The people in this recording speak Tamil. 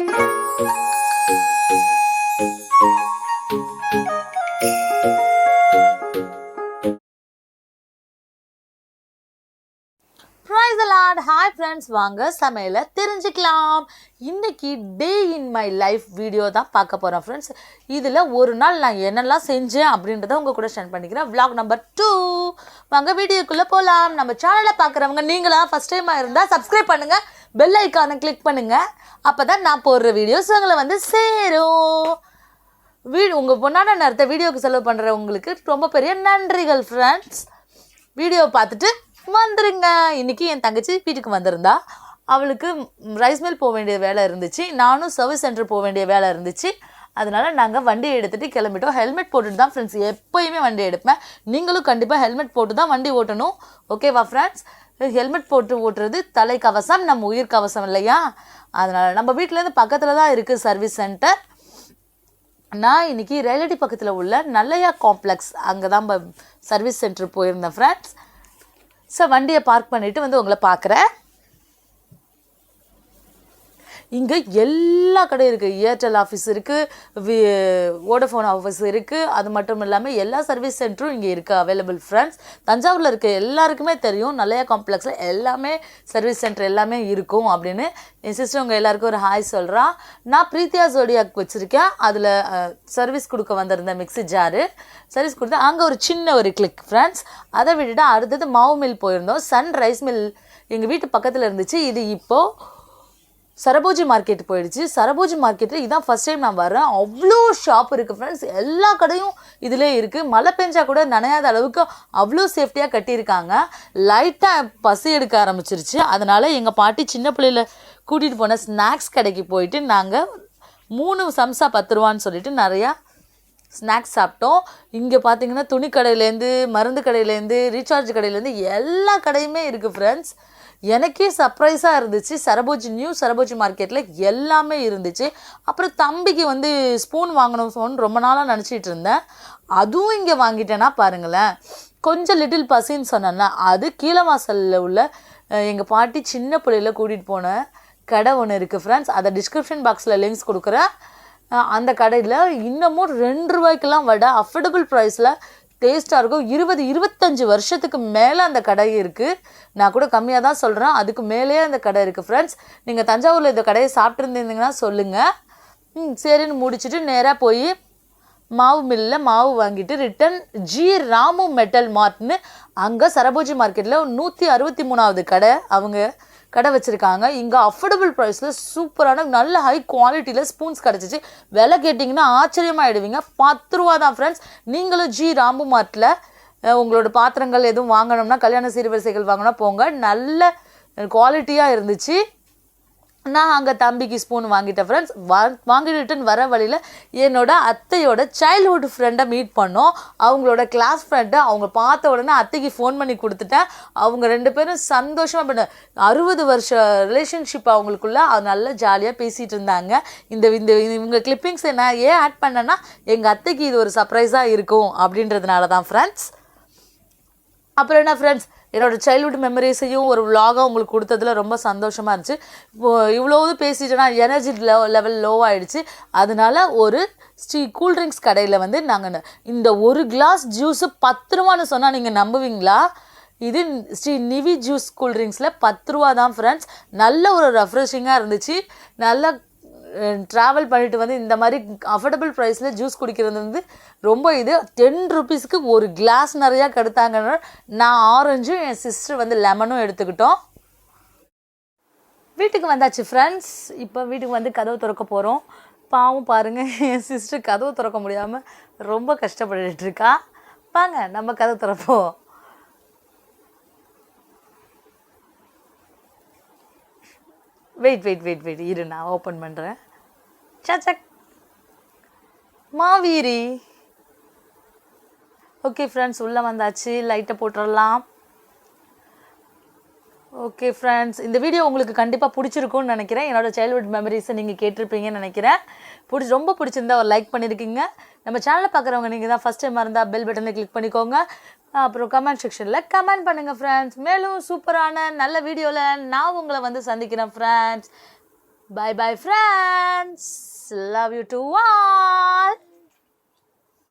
Praise the Lord. Hi friends, வாங்க சமையல தெரிஞ்சுக்கலாம். இன்னைக்கு டே இன் மை லைஃப் வீடியோ தான் பார்க்க போகிறோம் ஃப்ரெண்ட்ஸ். இதில் ஒரு நாள் நான் என்னெல்லாம் செஞ்சேன் அப்படின்றத உங்கள் கூட ஷேர் பண்ணிக்கிறேன். vlog number 2. வாங்க வீடியோக்குள்ளே போகலாம். நம்ம சேனலை பார்க்குறவங்க நீங்களாம் ஃபஸ்ட் டைமாக இருந்தால் சப்ஸ்கிரைப் பண்ணுங்கள், பெல் ஐக்கானை கிளிக் பண்ணுங்கள். அப்போ தான் நான் போடுற வீடியோஸ் உங்களை வந்து சேரும். உங்கள் பொண்ணான நேரத்தை வீடியோக்கு செலவு பண்ணுறவங்களுக்கு ரொம்ப பெரிய நன்றிகள் ஃப்ரெண்ட்ஸ். வீடியோ பார்த்துட்டு வந்துருங்க. இன்றைக்கி என் தங்கச்சி வீட்டுக்கு வந்திருந்தா. அவளுக்கு ரைஸ் மில் போக வேண்டிய வேலை இருந்துச்சு, நானும் சர்வீஸ் சென்டர் போக வேண்டிய வேலை இருந்துச்சு. அதனால் நாங்கள் வண்டியை எடுத்துகிட்டு கிளம்பிட்டோம். ஹெல்மெட் போட்டுட்டு தான் ஃப்ரெண்ட்ஸ் எப்போயுமே வண்டி எடுப்பேன். நீங்களும் கண்டிப்பாக ஹெல்மெட் போட்டு தான் வண்டி ஓட்டணும், ஓகேவா ஃப்ரெண்ட்ஸ்? ஹெல்மெட் போட்டு ஓட்டுறது தலைக்கவசம், நம்ம உயிர் கவசம் இல்லையா? அதனால் நம்ம வீட்டிலேருந்து பக்கத்தில் தான் இருக்குது சர்வீஸ் சென்டர். நான் இன்றைக்கி ரயிலடி பக்கத்தில் உள்ள நல்லையா காம்ப்ளெக்ஸ் அங்கே தான் சர்வீஸ் சென்டர் போயிருந்தேன் ஃப்ரெண்ட்ஸ். ஸோ வண்டியை பார்க் பண்ணிவிட்டு வந்து உங்களை பார்க்குறேன். இங்கே எல்லா கடையும் இருக்குது. ஏர்டெல் ஆஃபீஸ் இருக்குது, வோடஃபோன் ஆஃபீஸ் இருக்குது. அது மட்டும் இல்லாமல் எல்லா சர்வீஸ் சென்டரும் இங்கே இருக்குது அவைலபிள் ஃப்ரெண்ட்ஸ். தஞ்சாவூரில் இருக்க எல்லாருக்குமே தெரியும் நல்லையா காம்ப்ளெக்ஸில் எல்லாமே சர்வீஸ் சென்டர் எல்லாமே இருக்கும் அப்படின்னு. என் சிஸ்டர் உங்கள் எல்லாருக்கும் ஒரு ஹாய் சொல்கிறான். நான் பிரீத்தியா ஜோடியாக் வச்சுருக்கேன். அதில் சர்வீஸ் கொடுக்க வந்திருந்தேன் மிக்ஸி ஜாரு சர்வீஸ் கொடுத்தேன். அங்கே ஒரு சின்ன ஒரு கிளிக் ஃப்ரெண்ட்ஸ். அதை விட்டுட்டு அடுத்தது மாவு மில் போயிருந்தோம். சன் ரைஸ் மில் எங்கள் வீட்டு பக்கத்தில் இருந்துச்சு. இது இப்போது சரபோஜி மார்க்கெட் போயிடுச்சு. சரபோஜி மார்க்கெட்டில் இதான் ஃபஸ்ட் டைம் நான் வரேன். அவ்வளோ ஷாப் இருக்குது ஃப்ரெண்ட்ஸ். எல்லா கடையும் இதிலே இருக்குது. மழை பெஞ்சா கூட நனையாத அளவுக்கு அவ்வளோ சேஃப்டியாக கட்டியிருக்காங்க. லைட்டாக பசி எடுக்க ஆரம்பிச்சிருச்சு. அதனால் எங்கள் பாட்டி சின்ன பிள்ளையில கூட்டிகிட்டு போன ஸ்நாக்ஸ் கடைக்கு போயிட்டு நாங்கள் 3 சம்சா 10 ரூபான்னு சொல்லிட்டு நிறையா ஸ்நாக்ஸ் சாப்பிட்டோம். இங்கே பார்த்தீங்கன்னா துணி கடையிலேருந்து, மருந்து கடையிலேருந்து, ரீசார்ஜ் கடையிலேருந்து எல்லா கடையுமே இருக்குது ஃப்ரெண்ட்ஸ். எனக்கே சர்ப்ரைஸாக இருந்துச்சு. நியூ சரபோஜி மார்க்கெட்டில் எல்லாமே இருந்துச்சு. அப்புறம் தம்பிக்கு வந்து ஸ்பூன் வாங்கணும்னு ரொம்ப நாளாக நினச்சிட்டு இருந்தேன். அதுவும் இங்கே வாங்கிட்டேன்னா பாருங்களேன். கொஞ்சம் லிட்டில் பசின்னு சொன்னேன்னா அது கீழவாசலில் உள்ள எங்கள் பாட்டி சின்ன பிள்ளையில் கூட்டிகிட்டு போன கடை ஒன்று இருக்குது ஃப்ரெண்ட்ஸ். அதை டிஸ்கிரிப்ஷன் பாக்ஸில் லிங்க்ஸ் கொடுக்குறேன். அந்த கடையில் இன்னமும் 2 ரூபாய்க்கெல்லாம் வடை அஃபோர்டபுள் ப்ரைஸில் டேஸ்ட்டாக இருக்கும். 20-25 வருஷத்துக்கு மேலே அந்த கடை இருக்குது. நான் கூட கம்மியாக தான் சொல்கிறேன், அதுக்கு மேலேயே அந்த கடை இருக்குது ஃப்ரெண்ட்ஸ். நீங்கள் தஞ்சாவூரில் இந்த கடையை சாப்பிட்ருந்தீங்கன்னா சொல்லுங்கள். சரின்னு முடிச்சுட்டு நேராக போய் மாவு மில்லில் மாவு வாங்கிட்டு ரிட்டன் ஜி ராமு மெட்டல் மார்ட்னு அங்கே சரபோஜி மார்க்கெட்டில் 163வது கடை அவங்க கடை வச்சுருக்காங்க. இங்கே அஃபோர்டபுள் ப்ரைஸில் சூப்பரான நல்ல ஹை குவாலிட்டியில் ஸ்பூன்ஸ் கிடச்சிச்சு. விலை கேட்டிங்கன்னா ஆச்சரியமாகிடுவீங்க. 10 ரூபா தான் ஃப்ரெண்ட்ஸ். நீங்களும் ஜி ராம்பு மார்ட்டில் உங்களோட பாத்திரங்கள் எதுவும் வாங்கணும்னா, கல்யாண சீர்வரிசைகள் வாங்கினா போங்க. நல்ல குவாலிட்டியாக இருந்துச்சு. நான் அங்கே தம்பிக்கு ஸ்பூன் வாங்கிட்டேன் ஃப்ரெண்ட்ஸ். வாங்கிட்டு ரிட்டன் வர வழியில் என்னோட அத்தையோட சைல்ட்ஹுட் ஃப்ரெண்டை மீட் பண்ணோம். அவங்களோட கிளாஸ் ஃப்ரெண்டை அவங்க பார்த்த உடனே அத்தைக்கு ஃபோன் பண்ணி கொடுத்துட்டேன். அவங்க 2 பேரும் சந்தோஷமாக பண்ண 60 வருஷ ரிலேஷன்ஷிப் அவங்களுக்குள்ள அது நல்லா ஜாலியாக பேசிகிட்டு இருந்தாங்க. இவங்க கிளிப்பிங்ஸை நான் ஏன் ஆட் பண்ணேன்னா எங்கள் அத்தைக்கு இது ஒரு சர்ப்ரைஸாக இருக்கும் அப்படின்றதுனால தான் ஃப்ரெண்ட்ஸ். அப்புறம் என்ன ஃப்ரெண்ட்ஸ், என்னோடய சைல்ட்ஹுட் மெமரிஸையும் ஒரு விலாகாக உங்களுக்கு கொடுத்ததில் ரொம்ப சந்தோஷமாக இருந்துச்சு. இவ்வளோது பேசிட்டேன்னா எனர்ஜி லெவல் லோவாகிடுச்சு. அதனால ஒரு கூல்ட்ரிங்க்ஸ் கடையில் வந்து நாங்கள் இந்த ஒரு கிளாஸ் ஜூஸு 10 ரூபான்னு சொன்னால் நீங்கள் நம்புவீங்களா? இது ஸ்ரீ நிவி ஜூஸ் கூல்ட்ரிங்க்ஸில் 10 ரூபா தான் ஃப்ரெண்ட்ஸ். நல்ல ஒரு ரெஃப்ரெஷிங்காக இருந்துச்சு. நல்லா ட்ராவல் பண்ணிட்டு வந்து இந்த மாதிரி அஃபோர்டபுள் ப்ரைஸில் ஜூஸ் குடிக்கிறது வந்து ரொம்ப 10 ரூபீஸ்க்கு ஒரு கிளாஸ் நிறையா கெடுத்தாங்கன்னா நான் ஆரஞ்சும் என் சிஸ்டர் வந்து லெமனும் எடுத்துக்கிட்டோம். வீட்டுக்கு வந்தாச்சு ஃப்ரெண்ட்ஸ். இப்போ வீட்டுக்கு வந்து கதவு திறக்க போகிறோம். பாவம் பாருங்கள், என் சிஸ்டர் கதவு திறக்க முடியாமல் ரொம்ப கஷ்டப்பட்டுட்டு இருக்கா. வாங்க நம்ம கதவு திறப்போம். வெயிட் இரு, நான் ஓப்பன் பண்ணுறேன். சக் மாவீரி. ஓகே ஃப்ரெண்ட்ஸ், உள்ளே வந்தாச்சு. லைட்டை போட்டுடலாம். ஓகே ஃப்ரெண்ட்ஸ், இந்த வீடியோ உங்களுக்கு கண்டிப்பாக பிடிச்சிருக்கும்னு நினைக்கிறேன். என்னோடய சைல்ட்ஹுட் மெமரிஸை நீங்கள் கேட்டிருப்பீங்கன்னு நினைக்கிறேன். ரொம்ப பிடிச்சிருந்தா ஒரு லைக் பண்ணியிருக்கீங்க. நம்ம சேனலை பார்க்குறவங்க நீங்கள் தான் ஃபஸ்ட் டைமாக இருந்தால் பெல் பட்டனை கிளிக் பண்ணிக்கோங்க. அப்புறம் கமெண்ட் செக்ஷனில் கமெண்ட் பண்ணுங்கள் ஃப்ரெண்ட்ஸ். மேலும் சூப்பரான நல்ல வீடியோவில் நான் உங்களை வந்து சந்திக்கிறேன் friends. Bye bye friends. Love you to all.